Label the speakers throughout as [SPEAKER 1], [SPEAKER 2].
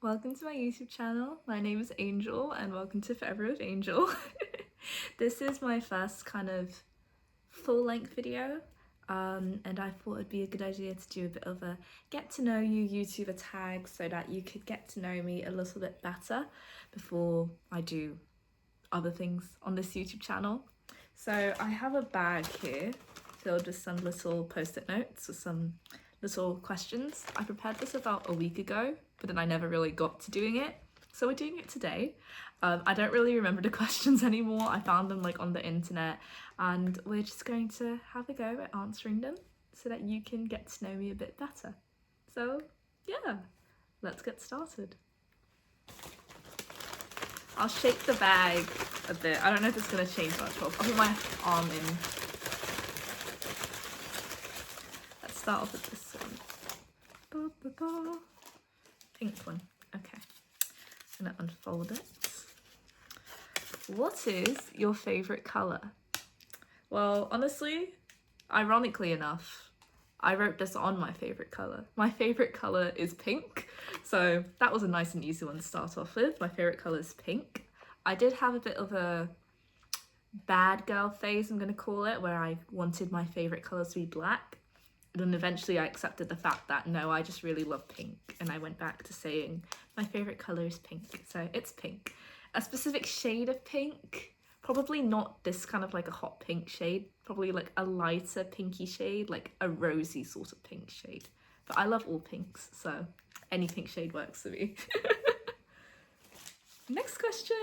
[SPEAKER 1] Welcome to my YouTube channel. My name is Angel and welcome to Forever with Angel. This is my first kind of full-length video and I thought it'd be a good idea to do a bit of a get to know you YouTuber tag so that you could get to know me a little bit better before I do other things on this YouTube channel. So I have a bag here filled with some little post-it notes with some little questions. I prepared this about a week ago, but then I never really got to doing it. So we're doing it today. I don't really remember the questions anymore. I found them like on the internet and we're just going to have a go at answering them so that you can get to know me a bit better. So yeah, let's get started. I'll shake the bag a bit. I don't know if it's gonna change much, but I'll put my arm in. Let's start off with this one. Pink one. Okay. I'm gonna unfold it. What is your favourite colour? Well, honestly, ironically enough, I wrote this on my favourite colour. My favourite colour is pink, so that was a nice and easy one to start off with. My favourite colour is pink. I did have a bit of a bad girl phase, I'm going to call it, where I wanted my favourite colours to be black. And then eventually I accepted the fact that no, I just really love pink. And I went back to saying my favourite colour is pink, so it's pink. A specific shade of pink, probably not this kind of like a hot pink shade, probably like a lighter pinky shade, like a rosy sort of pink shade. But I love all pinks, so any pink shade works for me. Next question.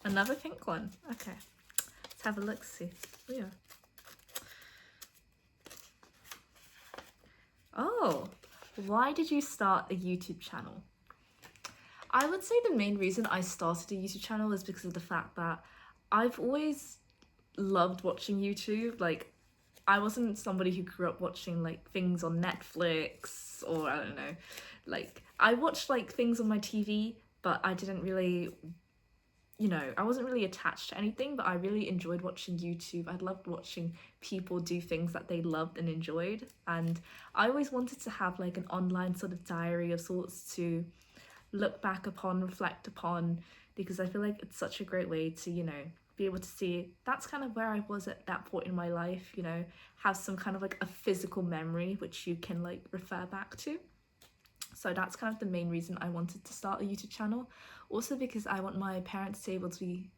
[SPEAKER 1] Another pink one. Okay, let's have a look, see. Oh, yeah. Oh, why did you start a YouTube channel? I would say the main reason I started a YouTube channel is because of the fact that I've always loved watching YouTube. Like, I wasn't somebody who grew up watching like things on Netflix or I don't know, like I watched like things on my TV, but I didn't really, you know, I wasn't really attached to anything, but I really enjoyed watching YouTube. I loved watching people do things that they loved and enjoyed, and I always wanted to have like an online sort of diary of sorts to look back upon, reflect upon, because I feel like it's such a great way to, you know, be able to see that's kind of where I was at that point in my life, you know, have some kind of like a physical memory which you can like refer back to. So that's kind of the main reason I wanted to start a YouTube channel. Also because I want my parents to be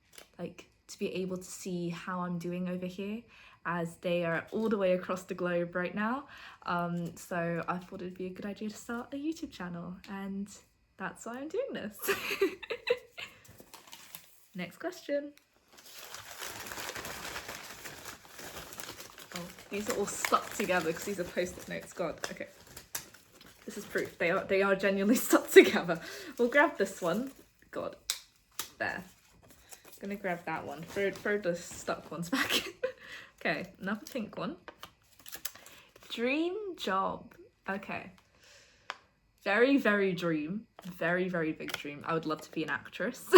[SPEAKER 1] able to see how I'm doing over here, as they are all the way across the globe right now. So I thought it'd be a good idea to start a YouTube channel, and that's why I'm doing this. Next question. Oh, these are all stuck together because these are post-it notes. God, okay. This is proof. They are genuinely stuck together. We'll grab this one. God, there. I'm gonna grab that one. Throw the stuck ones back. Okay, another pink one. Dream job. Okay. Very, very dream. Very, very big dream. I would love to be an actress.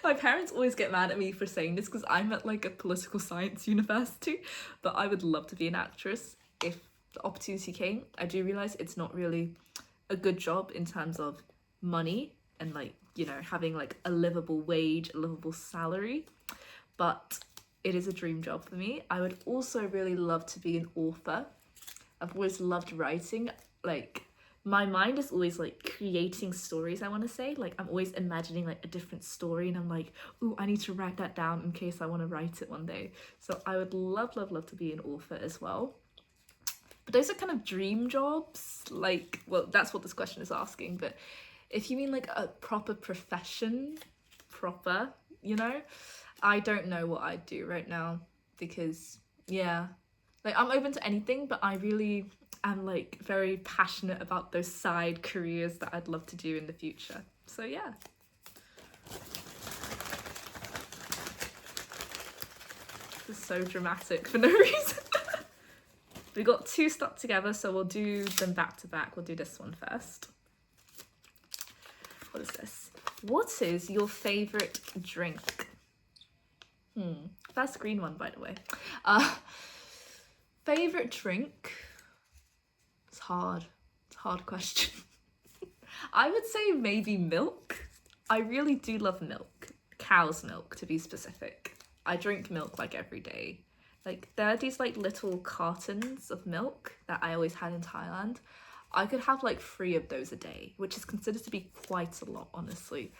[SPEAKER 1] My parents always get mad at me for saying this because I'm at like a political science university, but I would love to be an actress if the opportunity came. I do realise it's not really a good job in terms of money and like, you know, having like a livable wage, a livable salary, but it is a dream job for me. I would also really love to be an author. I've always loved writing. Like, my mind is always like creating stories, I want to say. Like, I'm always imagining like a different story and I'm like, ooh, I need to write that down in case I want to write it one day. So I would love, love, love to be an author as well. But those are kind of dream jobs. Like, well, that's what this question is asking. But if you mean like a proper profession, you know, I don't know what I'd do right now because, yeah, like I'm open to anything, but I really am like very passionate about those side careers that I'd love to do in the future. So yeah. This is so dramatic for no reason. We got two stuck together, so we'll do them back to back. We'll do this one first. What is this? What is your favourite drink? That's green one, by the way. Favourite drink? hard. It's a hard question. I would say maybe milk. I really do love milk. Cow's milk, to be specific. I drink milk like every day. Like, there are these like little cartons of milk that I always had in Thailand. I could have like 3 of those a day, which is considered to be quite a lot, honestly.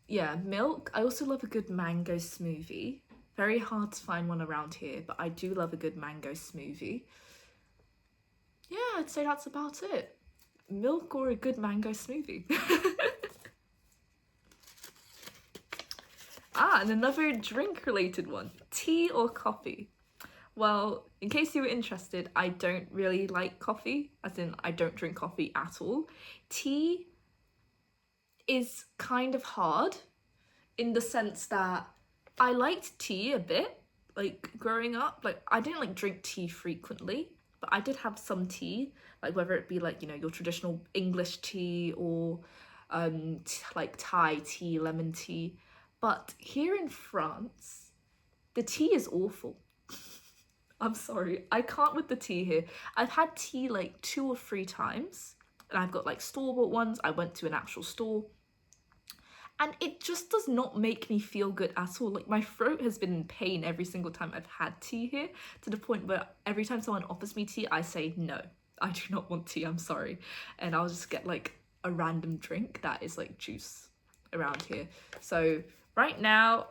[SPEAKER 1] Yeah, milk. I also love a good mango smoothie. Very hard to find one around here, but I do love a good mango smoothie. Yeah, I'd say that's about it. Milk or a good mango smoothie. And another drink related one. Tea or coffee? Well, in case you were interested, I don't really like coffee, as in I don't drink coffee at all. Tea is kind of hard in the sense that I liked tea a bit, like growing up. Like, I didn't like drink tea frequently, but I did have some tea, like whether it be like, you know, your traditional English tea or like Thai tea, lemon tea. But here in France, the tea is awful. I'm sorry, I can't with the tea here. I've had tea like 2 or 3 times, and I've got like store-bought ones. I went to an actual store, and it just does not make me feel good at all. Like, my throat has been in pain every single time I've had tea here, to the point where every time someone offers me tea, I say, no, I do not want tea, I'm sorry. And I'll just get like a random drink that is like juice around here. So right now,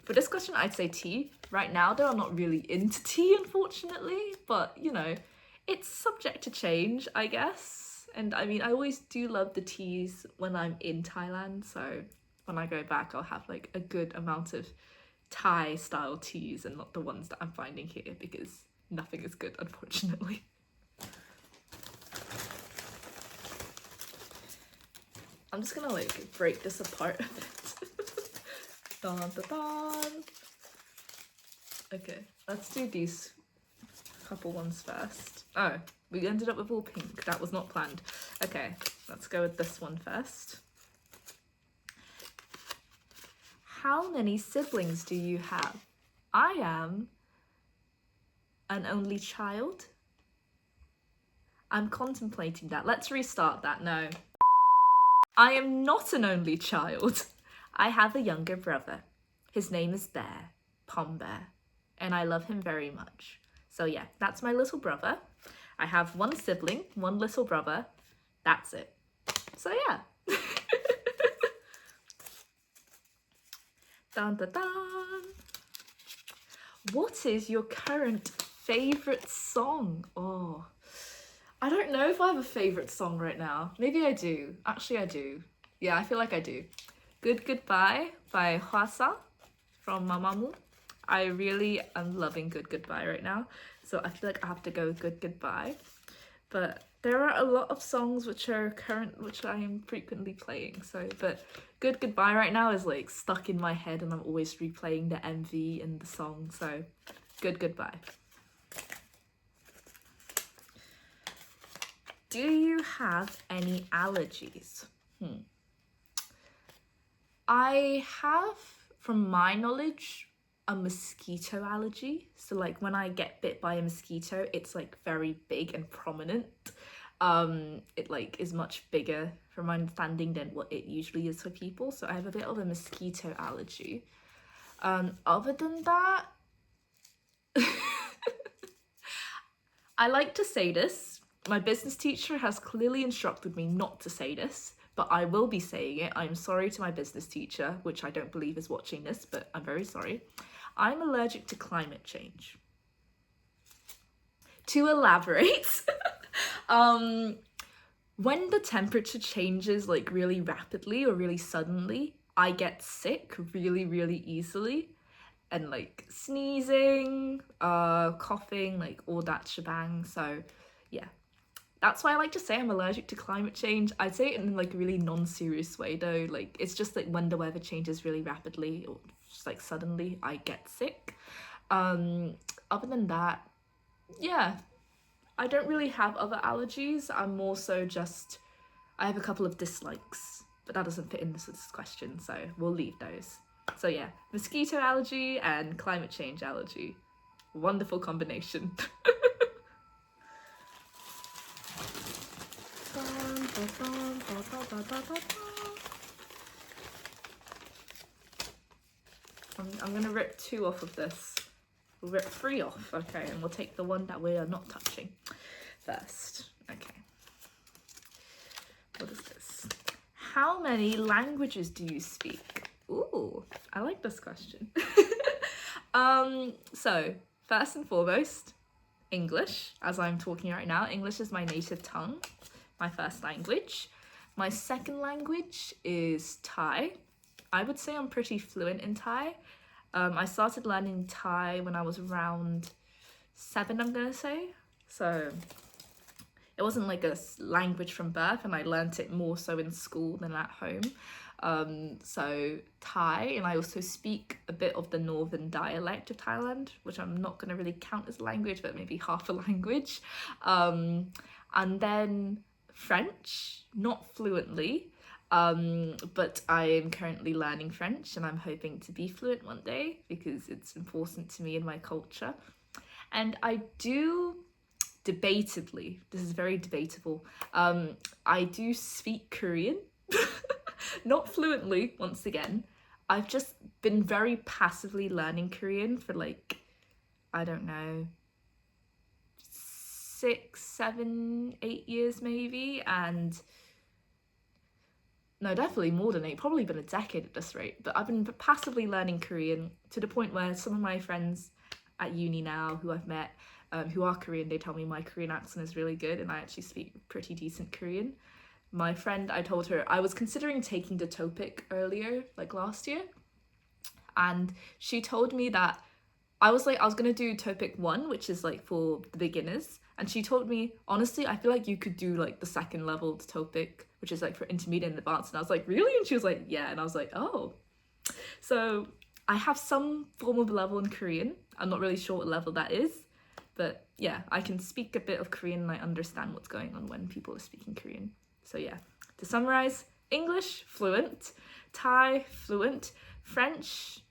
[SPEAKER 1] for this question, I'd say tea. Right now, though, I'm not really into tea, unfortunately, but, you know, it's subject to change, I guess. And I mean, I always do love the teas when I'm in Thailand, so when I go back, I'll have like a good amount of Thai style teas and not the ones that I'm finding here, because nothing is good, unfortunately. I'm just gonna like break this apart a bit. Dun, dun, dun. Okay, let's do these couple ones first. Oh, we ended up with all pink. That was not planned. Okay, let's go with this one first. How many siblings do you have? I am an only child. I'm contemplating that. Let's restart that. No. I am not an only child. I have a younger brother. His name is Bear, Pom Bear, and I love him very much. So yeah, that's my little brother. I have 1 sibling, 1 little brother. That's it. So yeah. Dun dun dun. What is your current favourite song? Oh, I don't know if I have a favourite song right now. Maybe I do. Actually, I do. Yeah, I feel like I do. Good Goodbye by Hwasa from Mamamoo. I really am loving Good Goodbye right now, so I feel like I have to go with Good Goodbye. But there are a lot of songs which I am frequently playing, so, but Good Goodbye right now is like stuck in my head, and I'm always replaying the MV and the song, so Good Goodbye. Do you have any allergies? I have, from my knowledge, a mosquito allergy. So like when I get bit by a mosquito, it's like very big and prominent. It like is much bigger from my understanding than what it usually is for people. So I have a bit of a mosquito allergy. Other than that, I like to say this. My business teacher has clearly instructed me not to say this, but I will be saying it. I'm sorry to my business teacher, which I don't believe is watching this, but I'm very sorry. I'm allergic to climate change. To elaborate, when the temperature changes like really rapidly or really suddenly, I get sick really, really easily. And like sneezing, coughing, like all that shebang. So yeah. That's why I like to say I'm allergic to climate change. I'd say it in like a really non-serious way though. Like it's just like when the weather changes really rapidly or just like suddenly, I get sick. Other than that, yeah, I don't really have other allergies. I'm more so just, I have a couple of dislikes, but that doesn't fit into this question, so we'll leave those. So yeah, mosquito allergy and climate change allergy. Wonderful combination. I'm gonna rip 2 off of this. We'll rip 3 off, okay, and we'll take the one that we are not touching first. Okay. What is this? How many languages do you speak? Ooh, I like this question. So first and foremost, English, as I'm talking right now. English is my native tongue, my first language. My second language is Thai. I would say I'm pretty fluent in Thai. I started learning Thai when I was around 7, I'm gonna say. So it wasn't like a language from birth, and I learnt it more so in school than at home. So Thai, and I also speak a bit of the northern dialect of Thailand, which I'm not going to really count as a language, but maybe half a language. And then French, not fluently, but I am currently learning French, and I'm hoping to be fluent one day because it's important to me in my culture. And I do, debatably, this is very debatable, I do speak Korean. Not fluently, once again. I've just been very passively learning Korean for like, I don't know, 6, 7, 8 years maybe, and no, definitely more than 8, probably been a decade at this rate, but I've been passively learning Korean to the point where some of my friends at uni now who I've met, who are Korean, they tell me my Korean accent is really good and I actually speak pretty decent Korean. My friend, I told her, I was considering taking the TOPIK earlier, like last year, and she told me that I was gonna do TOPIK 1, which is like for the beginners, and she told me, honestly, I feel like you could do like the second level of TOPIK, which is like for intermediate and advanced, and I was like, really? And she was like, yeah, and I was like, oh. So I have some form of level in Korean. I'm not really sure what level that is, but yeah, I can speak a bit of Korean and I understand what's going on when people are speaking Korean. So yeah, to summarize, English, fluent. Thai, fluent. French,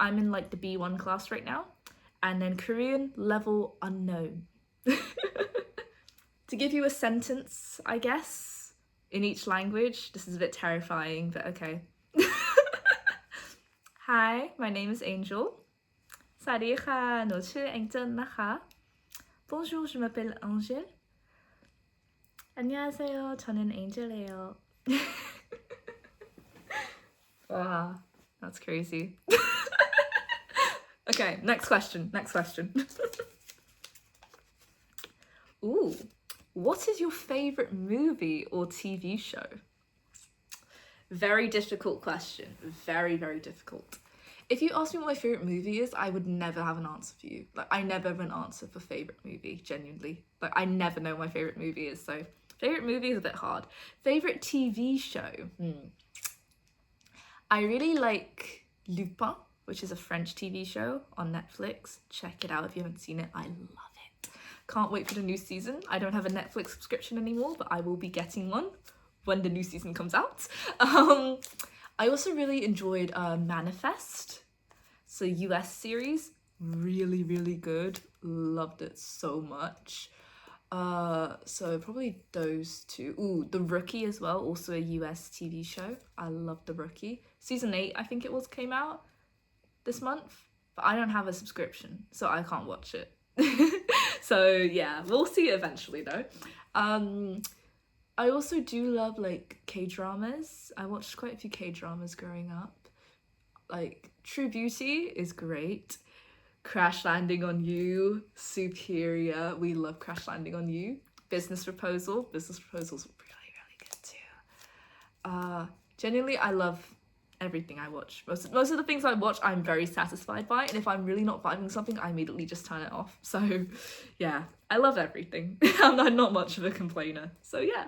[SPEAKER 1] I'm in like the B1 class right now. And then Korean, level unknown. To give you a sentence, I guess, in each language, this is a bit terrifying, but okay. Hi, my name is Angel. สวัสดีค่ะ หนูชื่อ Angel นะคะ Bonjour, je m'appelle Angel. 안녕하세요, 저는 Angel이에요. Wow, that's crazy. Okay, next question. Ooh, what is your favourite movie or TV show? Very difficult question. Very, very difficult. If you ask me what my favourite movie is, I would never have an answer for you. Like, I never have an answer for favourite movie, genuinely. Like, I never know what my favourite movie is, so favourite movie is a bit hard. Favourite TV show? I really like Lupin, which is a French TV show on Netflix. Check it out if you haven't seen it. I love it. Can't wait for the new season. I don't have a Netflix subscription anymore, but I will be getting one when the new season comes out. I also really enjoyed Manifest. It's a US series. Really, really good. Loved it so much. So probably those two. Ooh, The Rookie as well, also a US TV show. I love The Rookie. Season 8, I think it came out this month, but I don't have a subscription, so I can't watch it. So yeah, we'll see it eventually though. I also do love like K-dramas. I watched quite a few K-dramas growing up. Like True Beauty is great. Crash Landing on You, superior. We love Crash Landing on You. Business Proposals really, really good too. Genuinely, I love everything I watch. Most of the things I watch, I'm very satisfied by, and if I'm really not vibing something, I immediately just turn it off. So yeah, I love everything. I'm not much of a complainer. So yeah.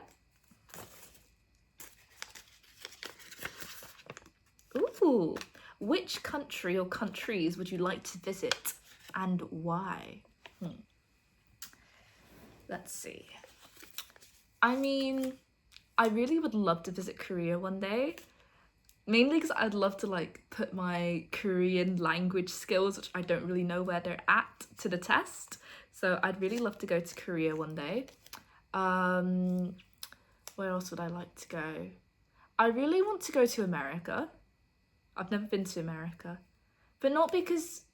[SPEAKER 1] Ooh. Which country or countries would you like to visit and why? Let's see. I mean, I really would love to visit Korea one day. Mainly because I'd love to like put my Korean language skills, which I don't really know where they're at, to the test. So I'd really love to go to Korea one day. Where else would I like to go? I really want to go to America. I've never been to America. But not because,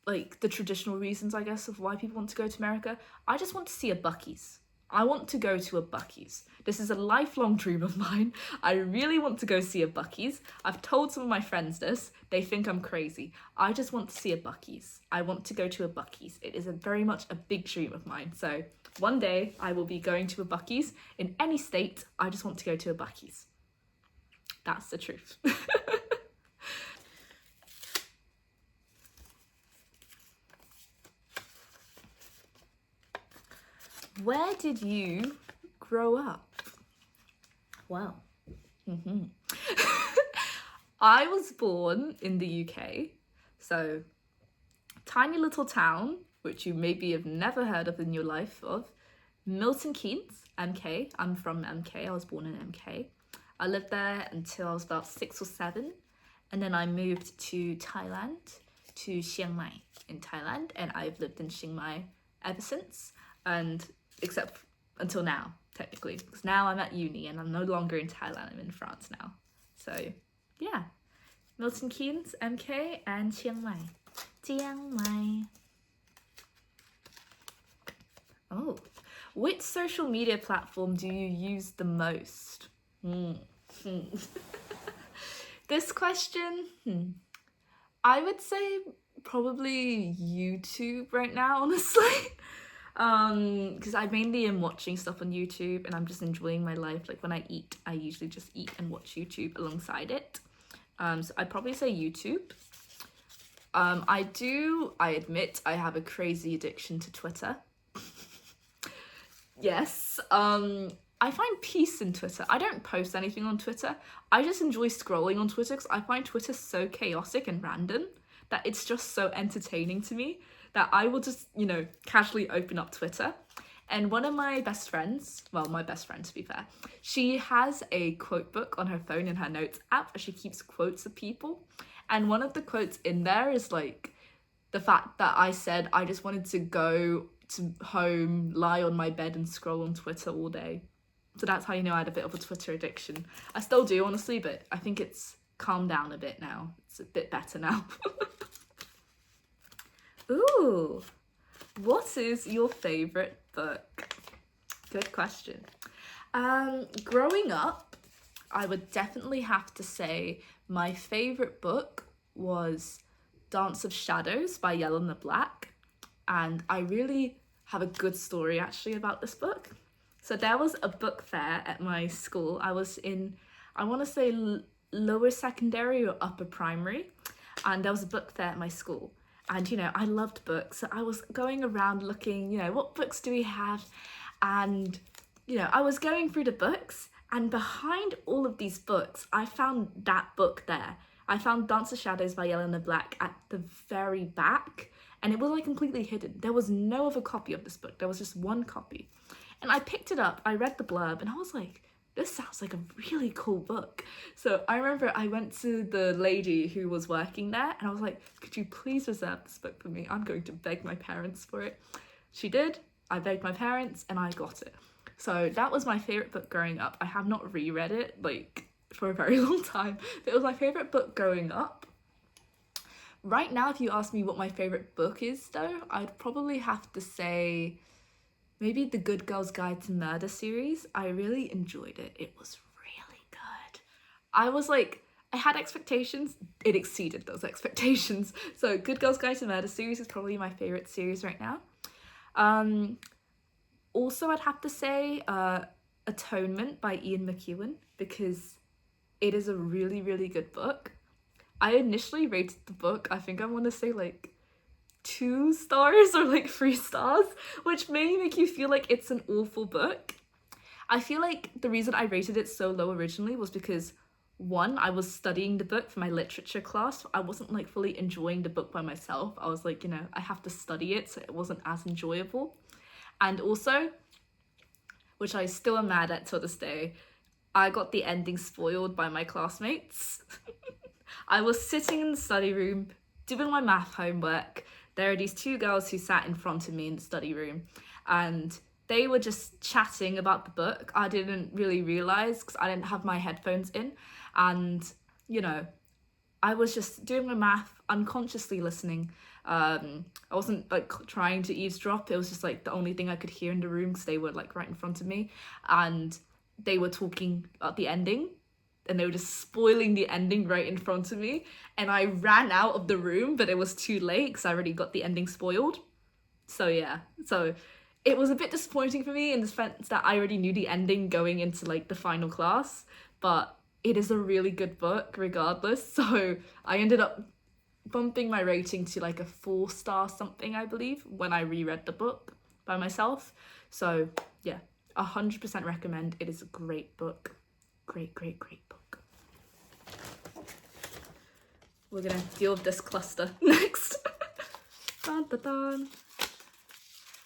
[SPEAKER 1] like, the traditional reasons, I guess, of why people want to go to America. I just want to see a Buc-ee's. I want to go to a Buc-ee's. This is a lifelong dream of mine. I really want to go see a Buc-ee's. I've told some of my friends this. They think I'm crazy. I just want to see a Buc-ee's. I want to go to a Buc-ee's. It is very much a big dream of mine. So one day I will be going to a Buc-ee's in any state. I just want to go to a Buc-ee's. That's the truth. Where did you grow up? Well, I was born in the UK, so tiny little town, which you maybe have never heard of in your life of, Milton Keynes, MK. I'm from MK, I was born in MK. I lived there until I was about 6 or 7, and then I moved to Thailand, to Chiang Mai in Thailand, and I've lived in Chiang Mai ever since, and except until now, technically, because now I'm at uni and I'm no longer in Thailand, I'm in France now. So yeah, Milton Keynes, MK, and Chiang Mai. Chiang Mai. Oh, which social media platform do you use the most? This question, I would say probably YouTube right now, honestly. Because I mainly am watching stuff on YouTube and I'm just enjoying my life. Like when I eat, I usually just eat and watch YouTube alongside it. So I'd probably say YouTube. I admit I have a crazy addiction to Twitter. Yes, I find peace in Twitter. I don't post anything on Twitter. I just enjoy scrolling on Twitter because I find Twitter so chaotic and random that it's just so entertaining to me that I will just, casually open up Twitter. And one of my best friends, well, my best friend to be fair, she has a quote book on her phone in her notes app where she keeps quotes of people. And one of the quotes in there is like the fact that I said I just wanted to go to home, lie on my bed and scroll on Twitter all day. So that's how you know I had a bit of a Twitter addiction. I still do, honestly, but I think it's calmed down a bit now. It's a bit better now. Ooh, what is your favourite book? Good question. Growing up, I would definitely have to say my favourite book was Dance of Shadows by Yelena Black. And I really have a good story actually about this book. So there was a book fair at my school. I was in, I want to say lower secondary or upper primary. And there was a book fair at my school. And, I loved books. So I was going around looking, what books do we have? And, I was going through the books. And behind all of these books, I found that book there. I found Dance of Shadows by Yelena Black at the very back. And it was like completely hidden. There was no other copy of this book. There was just one copy. And I picked it up, I read the blurb, and I was like, this sounds like a really cool book. So I remember I went to the lady who was working there and I was like, could you please reserve this book for me? I'm going to beg my parents for it. She did. I begged my parents and I got it. So that was my favourite book growing up. I have not reread it for a very long time, but it was my favourite book growing up. Right now, if you ask me what my favourite book is though, I'd probably have to say maybe the Good Girl's Guide to Murder series. I really enjoyed it. It was really good. I had expectations. It exceeded those expectations. So Good Girl's Guide to Murder series is probably my favourite series right now. Also, I'd have to say Atonement by Ian McEwan because it is a really, really good book. I initially rated the book, I think I want to say 2 stars or 3 stars, which may make you feel like it's an awful book. I feel like the reason I rated it so low originally was because, one, I was studying the book for my literature class. I wasn't fully enjoying the book by myself. I was I have to study it, so it wasn't as enjoyable. And also, which I still am mad at till this day, I got the ending spoiled by my classmates. I was sitting in the study room doing my math homework. There are these 2 girls who sat in front of me in the study room and they were just chatting about the book. I didn't really realise because I didn't have my headphones in, and you know, I was just doing my math, unconsciously listening. I wasn't like trying to eavesdrop. It was just like the only thing I could hear in the room because they were like right in front of me, and they were talking about the ending, and they were just spoiling the ending right in front of me. And I ran out of the room, but it was too late because I already got the ending spoiled. So yeah, so it was a bit disappointing for me in the sense that I already knew the ending going into like the final class, but it is a really good book regardless. So I ended up bumping my rating to like a 4-star something, I believe, when I reread the book by myself. So yeah, 100% recommend. It is a great book. Great book. We're gonna deal with this cluster next. Dun, dun, dun.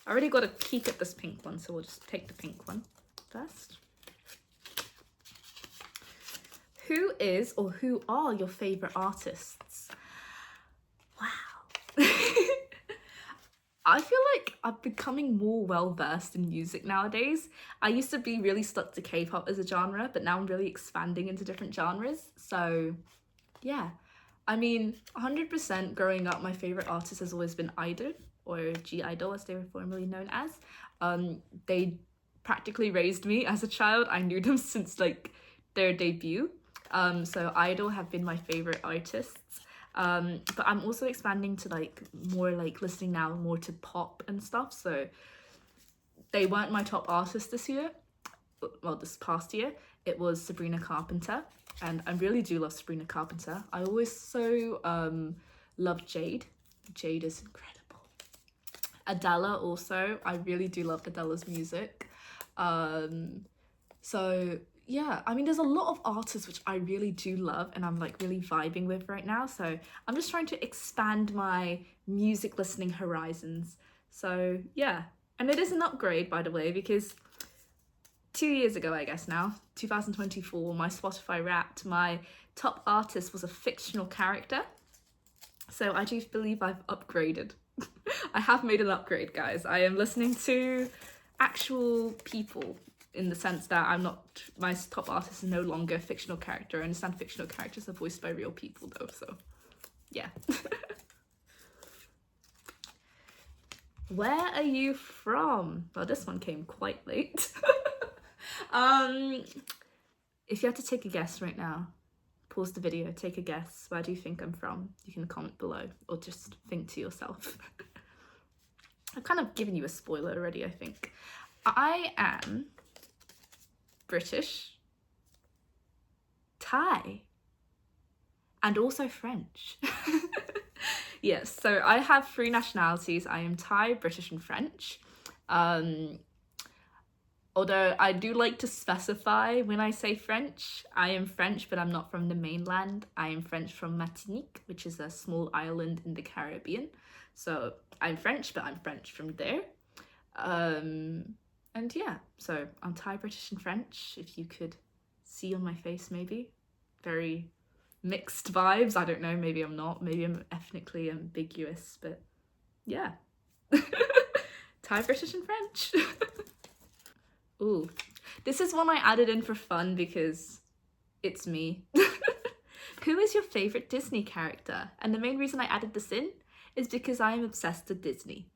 [SPEAKER 1] I already got a peek at this pink one, so we'll just take the pink one first. Who is or who are your favourite artists? Wow. I feel like I'm becoming more well-versed in music nowadays. I used to be really stuck to K-pop as a genre, but now I'm really expanding into different genres. So yeah, I mean, 100% growing up, my favourite artist has always been Idol, or G-Idol as they were formerly known as. They practically raised me as a child. I knew them since like their debut. So Idol have been my favourite artists. But I'm also expanding to like more like listening now more to pop and stuff. So they weren't my top artist this year. Well, this past year, it was Sabrina Carpenter. And I really do love Sabrina Carpenter. I always so love Jade. Jade is incredible. Adele also, I really do love Adele's music. So yeah, I mean, there's a lot of artists which I really do love and I'm like really vibing with right now. So I'm just trying to expand my music listening horizons. So yeah, and it is an upgrade, by the way, because 2 years ago, I guess now, 2024, my Spotify Wrapped, my top artist was a fictional character. So I do believe I've upgraded. I have made an upgrade, guys. I am listening to actual people in the sense that I'm not, my top artist is no longer a fictional character. I understand fictional characters are voiced by real people though, so yeah. Where are you from? Well, this one came quite late. If you had to take a guess right now, pause the video, take a guess. Where do you think I'm from? You can comment below or just think to yourself. I've kind of given you a spoiler already, I think. I am British, Thai, and also French. Yes, so I have 3 nationalities. I am Thai, British, and French. Although I do like to specify when I say French, I am French, but I'm not from the mainland. I am French from Martinique, which is a small island in the Caribbean. So I'm French, but I'm French from there. And yeah, so I'm Thai, British, and French, if you could see on my face maybe. Very mixed vibes. I don't know, maybe I'm not. Maybe I'm ethnically ambiguous, but yeah. Thai, British, and French. Ooh, this is one I added in for fun because it's me. Who is your favourite Disney character? And the main reason I added this in is because I am obsessed with Disney.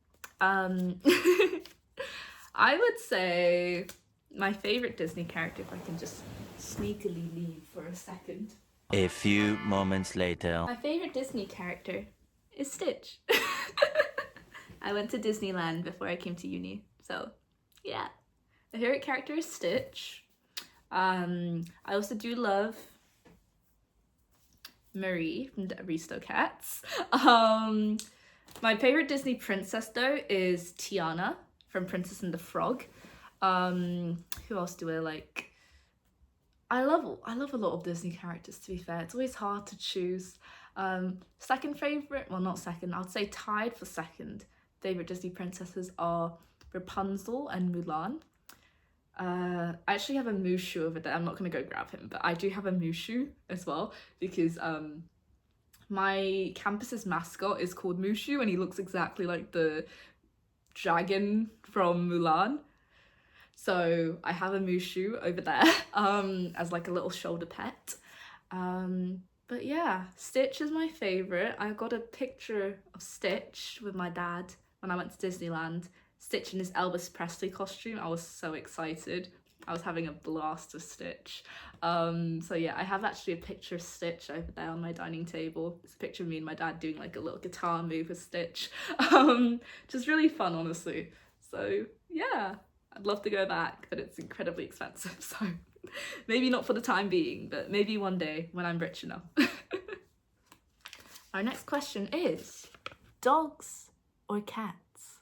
[SPEAKER 1] I would say my favourite Disney character, if I can just sneakily leave for a second.
[SPEAKER 2] A few moments later.
[SPEAKER 1] My favourite Disney character is Stitch. I went to Disneyland before I came to uni, so yeah. My favourite character is Stitch. I also do love Marie from the Aristocats. My favourite Disney princess though is Tiana from Princess and the Frog. Who else do I like? I love a lot of Disney characters, to be fair. It's always hard to choose. Second favourite, well not second, I'd say tied for second. Favourite Disney princesses are Rapunzel and Mulan. I actually have a Mushu over there. I'm not going to go grab him, but I do have a Mushu as well because my campus's mascot is called Mushu and he looks exactly like the dragon from Mulan. So I have a Mushu over there as like a little shoulder pet. But yeah, Stitch is my favourite. I got a picture of Stitch with my dad when I went to Disneyland. Stitch in his Elvis Presley costume. I was so excited. I was having a blast with Stitch. So yeah, I have actually a picture of Stitch over there on my dining table. It's a picture of me and my dad doing like a little guitar move with Stitch. Just really fun, honestly. So yeah, I'd love to go back, but it's incredibly expensive. So maybe not for the time being, but maybe one day when I'm rich enough. Our next question is, dogs or cats?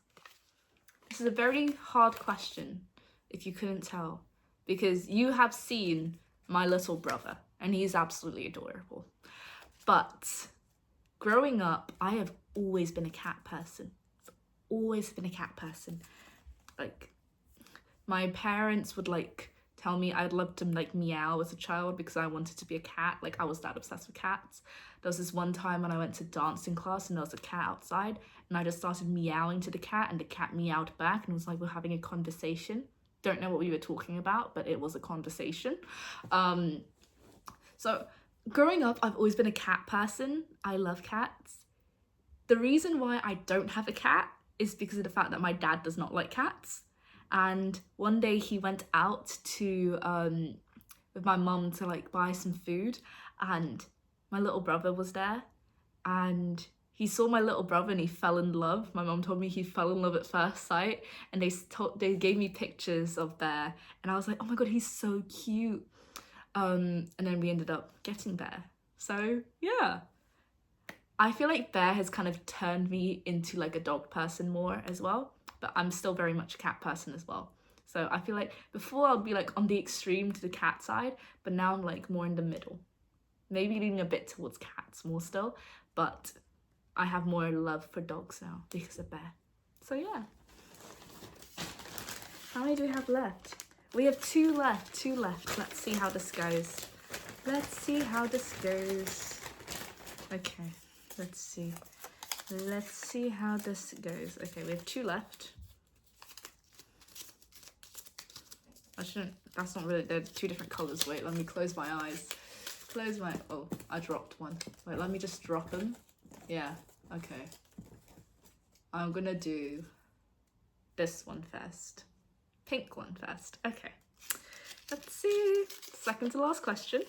[SPEAKER 1] This is a very hard question, if you couldn't tell, because you have seen my little brother, and he's absolutely adorable. But growing up, I have always been a cat person. Always been a cat person. Like, my parents would like tell me I'd love to like meow as a child because I wanted to be a cat. Like, I was that obsessed with cats. There was this one time when I went to dancing class and there was a cat outside, and I just started meowing to the cat, and the cat meowed back, and it was like we're having a conversation. Don't know what we were talking about, but it was a conversation. So growing up, I've always been a cat person. I love cats. The reason why I don't have a cat is because of the fact that my dad does not like cats. And one day he went out to with my mum to like buy some food, and my little brother was there, and he saw my little brother and he fell in love. My mum told me he fell in love at first sight, and they gave me pictures of Bear, and I was like, oh my god, he's so cute. And then we ended up getting Bear. So yeah, I feel like Bear has kind of turned me into like a dog person more as well, but I'm still very much a cat person as well. So I feel like before I'd be like on the extreme to the cat side, but now I'm like more in the middle. Maybe leaning a bit towards cats more still, but I have more love for dogs now because of Bear. So yeah. How many do we have left? We have two left. Let's see how this goes. Let's see how this goes. Okay, let's see. Let's see how this goes. Okay, we have two left. I shouldn't, that's not really, they're two different colours. Wait, let me close my eyes. Oh, I dropped one. Wait, let me just drop them. Yeah, okay. I'm gonna do this one first. Pink one first. Okay. Let's see. Second to last question.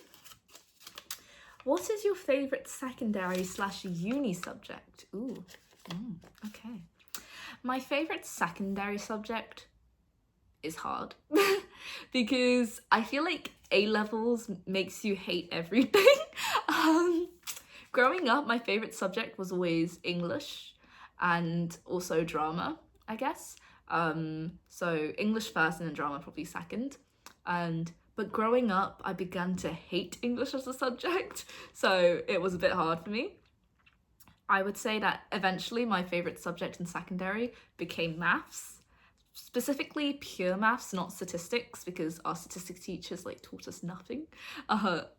[SPEAKER 1] What is your favourite secondary/uni subject? Ooh, okay. My favourite secondary subject is hard because I feel like A-levels makes you hate everything. Growing up, my favourite subject was always English and also drama, I guess. So English first and then drama probably second. But growing up, I began to hate English as a subject, so it was a bit hard for me. I would say that eventually my favourite subject in secondary became maths, specifically pure maths, not statistics, because our statistics teachers like taught us nothing. But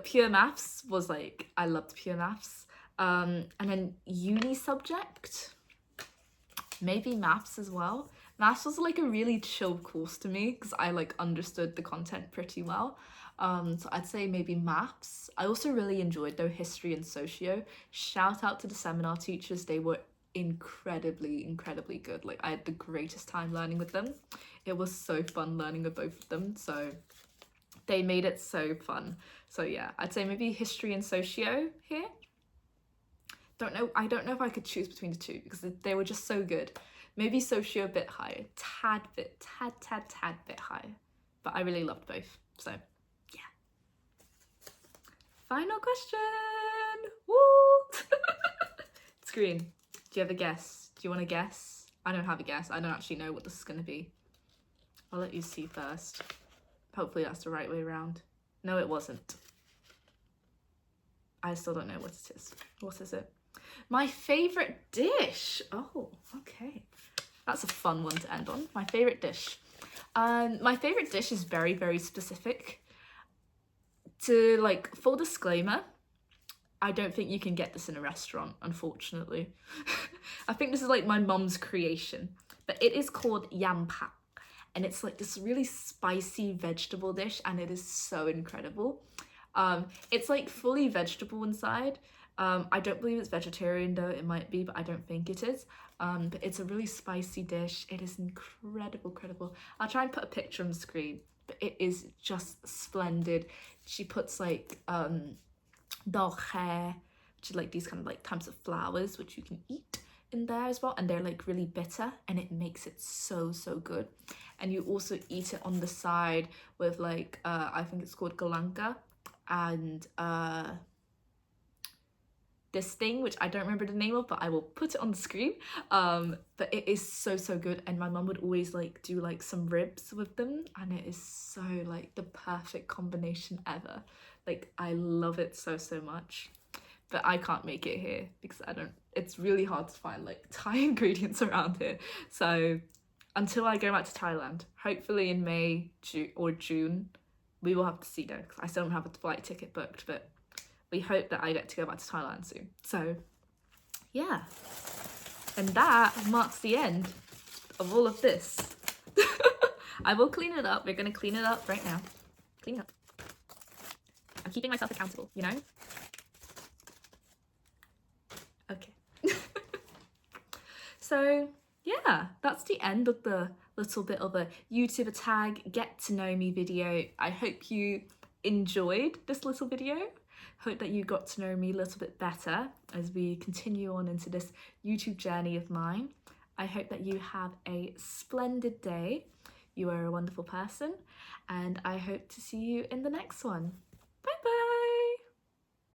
[SPEAKER 1] pure maths was like, I loved pure maths. And then uni subject, maybe maths as well. Maths was like a really chill course to me because I like understood the content pretty well. So I'd say maybe maths. I also really enjoyed though history and socio. Shout out to the seminar teachers. They were incredibly good. Like, I had the greatest time learning with them. It was so fun learning with both of them. So they made it so fun. So yeah, I'd say maybe history and socio here. I don't know if I could choose between the two because they were just so good. Maybe socio a bit higher, tad bit higher. But I really loved both, so yeah. Final question! Woo! It's green. Do you have a guess? Do you want to guess? I don't have a guess. I don't actually know what this is going to be. I'll let you see first. Hopefully that's the right way around. No, it wasn't. I still don't know what it is. What is it? My favourite dish. Oh, okay. That's a fun one to end on. My favourite dish. My favourite dish is very specific. To like, full disclaimer, I don't think you can get this in a restaurant, unfortunately. I think this is like my mum's creation. but it is called yam pak, and it's like this really spicy vegetable dish, and it is so incredible. It's like fully vegetable inside. I don't believe it's vegetarian though, it might be, but I don't think it is. But it's a really spicy dish. It is incredible. I'll try and put a picture on the screen, but it is just splendid. She puts like dal khair, which is like these kind of like types of flowers which you can eat in there as well, and they're like really bitter, and it makes it so good. And you also eat it on the side with like I think it's called galanka, and this thing which I don't remember the name of, but I will put it on the screen. But it is so good, and my mum would always like do like some ribs with them, and it is so like the perfect combination ever. Like I love it so much, but I can't make it here because it's really hard to find like Thai ingredients around here. So until I go back to Thailand, hopefully in May or June, we will have to see though, because I still don't have a flight ticket booked, but we hope that I get to go back to Thailand soon. So yeah, and that marks the end of all of this. I will clean it up. We're gonna clean it up right now. Clean up. I'm keeping myself accountable, you know? Okay. So yeah, that's the end of the little bit of a YouTuber tag get to know me video. I hope you enjoyed this little video. Hope that you got to know me a little bit better as we continue on into this YouTube journey of mine. I hope that you have a splendid day. You are a wonderful person, and I hope to see you in the next one. Bye bye.